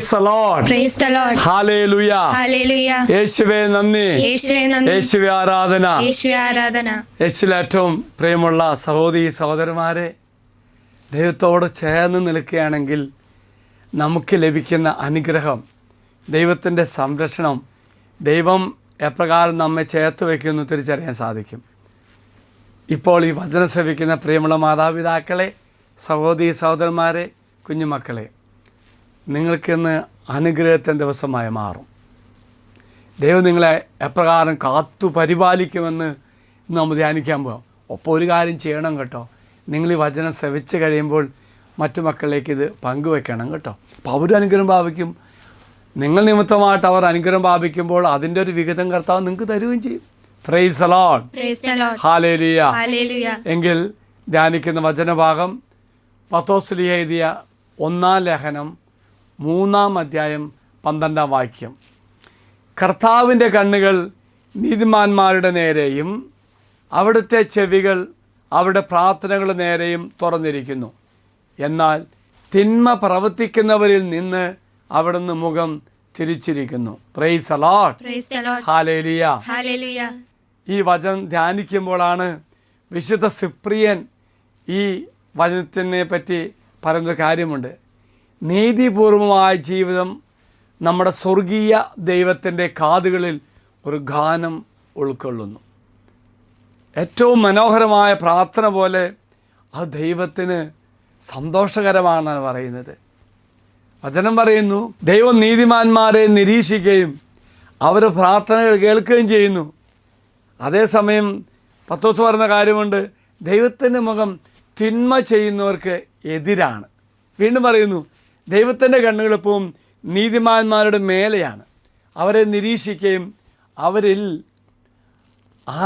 Praise the Lord. Praise the Lord. Hallelujah. Hallelujah. യേശുവേ നന്ദി. യേശുവേ നന്ദി. യേശുവേ ആരാധന. യേശുവേ ആരാധന. യേശുവിൽ ഏറ്റവും പ്രിയമുള്ള സഹോദരി സഹോദരന്മാരെ, ദൈവത്തോട് ചേർന്ന് നിൽക്കുകയാണെങ്കിൽ നമുക്ക് ലഭിക്കുന്ന അനുഗ്രഹം, ദൈവത്തിൻ്റെ സംരക്ഷണം, ദൈവം എപ്രകാരം നമ്മെ ചേർത്ത് വയ്ക്കുമെന്ന് തിരിച്ചറിയാൻ സാധിക്കും. ഇപ്പോൾ ഈ വചനം ശ്രവിക്കുന്ന പ്രിയമുള്ള മാതാപിതാക്കളെ, സഹോദരി സഹോദരന്മാരെ, കുഞ്ഞുമക്കളെ, നിങ്ങൾക്കിന്ന് അനുഗ്രഹത്തിൻ്റെ ദിവസമായി മാറും. ദൈവം നിങ്ങളെ എപ്രകാരം കാത്തു പരിപാലിക്കുമെന്ന് നമ്മൾ ധ്യാനിക്കാൻ പോകാം. ഒപ്പം ഒരു കാര്യം ചെയ്യണം കേട്ടോ, നിങ്ങൾ ഈ വചനം ശ്രവിച്ച് കഴിയുമ്പോൾ മറ്റു മക്കളിലേക്ക് ഇത് പങ്കുവെക്കണം കേട്ടോ. അപ്പോൾ അവരും അനുഗ്രഹം ഭാവിക്കും. നിങ്ങൾ നിമിത്തമായിട്ട് അവർ അനുഗ്രഹം ഭാവിക്കുമ്പോൾ അതിൻ്റെ ഒരു വിഹിതം കർത്താവ് നിങ്ങൾക്ക് തരുകയും ചെയ്യും. Praise the Lord. ഹല്ലേലൂയ. എങ്കിൽ ധ്യാനിക്കുന്ന വചനഭാഗം പത്രോസ് എഴുതിയ 1-ാം ലേഖനം 3-ാം അധ്യായം 12-ാം വാക്യം. കർത്താവിൻ്റെ കണ്ണുകൾ നീതിമാന്മാരുടെ നേരെയും അവിടുത്തെ ചെവികൾ അവരുടെ പ്രാർത്ഥനകളുടെ നേരെയും തുറന്നിരിക്കുന്നു. എന്നാൽ തിന്മ പ്രവർത്തിക്കുന്നവരിൽ നിന്ന് അവിടുന്ന് മുഖം തിരിച്ചിരിക്കുന്നു. Praise the Lord. ഹല്ലേലൂയ. ഈ വചനം ധ്യാനിക്കുമ്പോഴാണ് വിശുദ്ധ സിപ്രിയൻ ഈ വചനത്തിനെ പറ്റി പറയുന്ന കാര്യമുണ്ട്. നീതിപൂർവമായ ജീവിതം നമ്മുടെ സ്വർഗീയ ദൈവത്തിൻ്റെ കാതുകളിൽ ഒരു ഗാനം ഉൾക്കൊള്ളുന്നു. ഏറ്റവും മനോഹരമായ പ്രാർത്ഥന പോലെ അത് ദൈവത്തിന് സന്തോഷകരമാണെന്നാണ് പറയുന്നത്. വചനം പറയുന്നു, ദൈവം നീതിമാന്മാരെ നിരീക്ഷിക്കുകയും അവരുടെ പ്രാർത്ഥനകൾ കേൾക്കുകയും ചെയ്യുന്നു. അതേസമയം പത്രോസ് പറയുന്ന കാര്യമുണ്ട്, ദൈവത്തിൻ്റെ മുഖം തിന്മ ചെയ്യുന്നവർക്ക് എതിരാണ്. വീണ്ടും പറയുന്നു, ദൈവത്തിൻ്റെ കണ്ണുകളെപ്പോഴും നീതിമാന്മാരുടെ മേലെയാണ്. അവരെ നിരീക്ഷിക്കുകയും അവരിൽ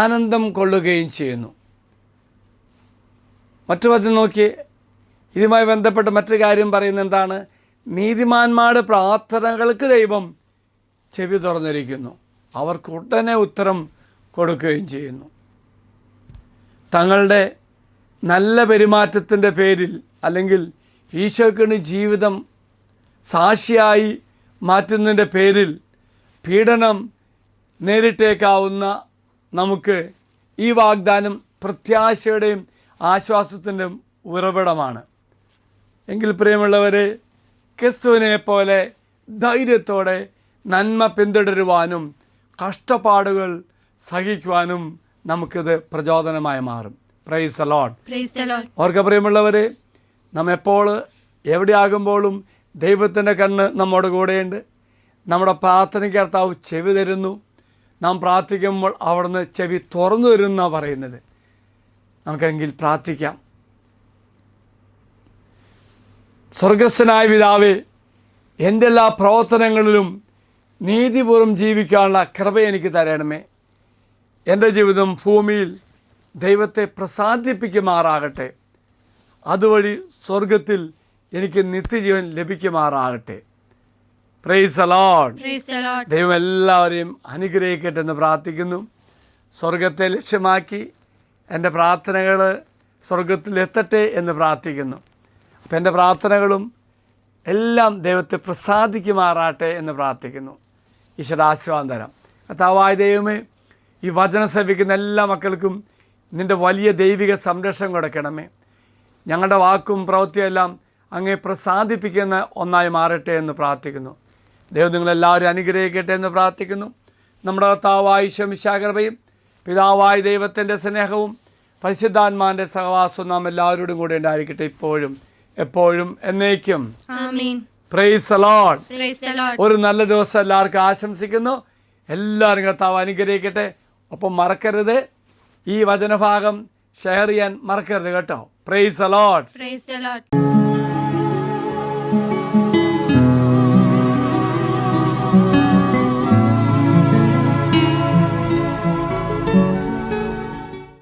ആനന്ദം കൊള്ളുകയും ചെയ്യുന്നു. മറ്റു വചനം നോക്കി, ഇതുമായി ബന്ധപ്പെട്ട് മറ്റൊരു കാര്യം പറയുന്നത് എന്താണ്? നീതിമാന്മാരുടെ പ്രാർത്ഥനകൾക്ക് ദൈവം ചെവി തുറന്നിരിക്കുന്നു. അവർക്ക് ഉടനെ ഉത്തരം കൊടുക്കുകയും ചെയ്യുന്നു. തങ്ങളുടെ നല്ല പെരുമാറ്റത്തിൻ്റെ പേരിൽ അല്ലെങ്കിൽ ഈശോയ്ക്ക് ജീവിതം സാക്ഷിയായി മാറ്റുന്നതിൻ്റെ പേരിൽ പീഡനം നേരിട്ടേക്കാവുന്ന നമുക്ക് ഈ വാഗ്ദാനം പ്രത്യാശയുടെയും ആശ്വാസത്തിൻ്റെയും ഉറവിടമാണ്. എങ്കിൽ പ്രിയമുള്ളവരെ, ക്രിസ്തുവിനെ പോലെ ധൈര്യത്തോടെ നന്മ പിന്തുടരുവാനും കഷ്ടപ്പാടുകൾ സഹിക്കുവാനും നമുക്കിത് പ്രചോദനമായി മാറും. Praise the Lord. ഓർക്ക പ്രിയമുള്ളവരെ, നാം എപ്പോൾ എവിടെയാകുമ്പോഴും ദൈവത്തിൻ്റെ കണ്ണ് നമ്മോട് കൂടെയുണ്ട്. നമ്മുടെ പ്രാർത്ഥനയ്ക്ക് കർത്താവ് ചെവി തരുന്നു. നാം പ്രാർത്ഥിക്കുമ്പോൾ അവിടുന്ന് ചെവി തുറന്നു തരുമെന്നാണ് പറയുന്നത്. നമുക്കെങ്കിൽ പ്രാർത്ഥിക്കാം. സ്വർഗസ്ഥനായ പിതാവേ, എൻ്റെ എല്ലാ പ്രവർത്തനങ്ങളിലും നീതിപൂർവ്വം ജീവിക്കാനുള്ള കൃപ എനിക്ക് തരണമേ. എൻ്റെ ജീവിതം ഭൂമിയിൽ ദൈവത്തെ പ്രസാദിപ്പിക്കുമാറാകട്ടെ. അതുവഴി സ്വർഗത്തിൽ എനിക്ക് നിത്യജീവൻ ലഭിക്കുമാറാകട്ടെ. Praise the Lord. ദൈവം എല്ലാവരെയും അനുഗ്രഹിക്കട്ടെ എന്ന് പ്രാർത്ഥിക്കുന്നു. സ്വർഗത്തെ ലക്ഷ്യമാക്കി എൻ്റെ പ്രാർത്ഥനകൾ സ്വർഗത്തിലെത്തട്ടെ എന്ന് പ്രാർത്ഥിക്കുന്നു. അപ്പം എൻ്റെ പ്രാർത്ഥനകളും എല്ലാം ദൈവത്തെ പ്രസാദിക്കുമാറാട്ടെ എന്ന് പ്രാർത്ഥിക്കുന്നു. ഈശ്വരാശീർവാദം തരാം. കർത്താവായ ദൈവമേ, ഈ വചനം ശ്രവിക്കുന്ന എല്ലാ മക്കൾക്കും നിൻ്റെ വലിയ ദൈവിക സംരക്ഷണം കൊടുക്കണമേ. ഞങ്ങളുടെ വാക്കും പ്രവൃത്തിയെല്ലാം അങ്ങേ പ്രസാദിപ്പിക്കുന്ന ഒന്നായി മാറട്ടെ എന്ന് പ്രാർത്ഥിക്കുന്നു. ദൈവം നിങ്ങളെല്ലാവരും അനുഗ്രഹിക്കട്ടെ എന്ന് പ്രാർത്ഥിക്കുന്നു. നമ്മുടെ കർത്താവായ ഈശോ മിശിഹായുടെ പിതാവായ ദൈവത്തിൻ്റെ സ്നേഹവും പരിശുദ്ധാത്മാവിൻ്റെ സഹവാസവും നാം എല്ലാവരോടും കൂടെ ഉണ്ടായിരിക്കട്ടെ, ഇപ്പോഴും എപ്പോഴും എന്നേക്കും. Praise the Lord. ഒരു നല്ല ദിവസം എല്ലാവർക്കും ആശംസിക്കുന്നു. എല്ലാവരും കർത്താവ് അനുഗ്രഹിക്കട്ടെ. ഒപ്പം മറക്കരുത്, ഈ വചനഭാഗം ഷെയർ ചെയ്യാൻ മറക്കരുത് കേട്ടോ. Praise the Lord.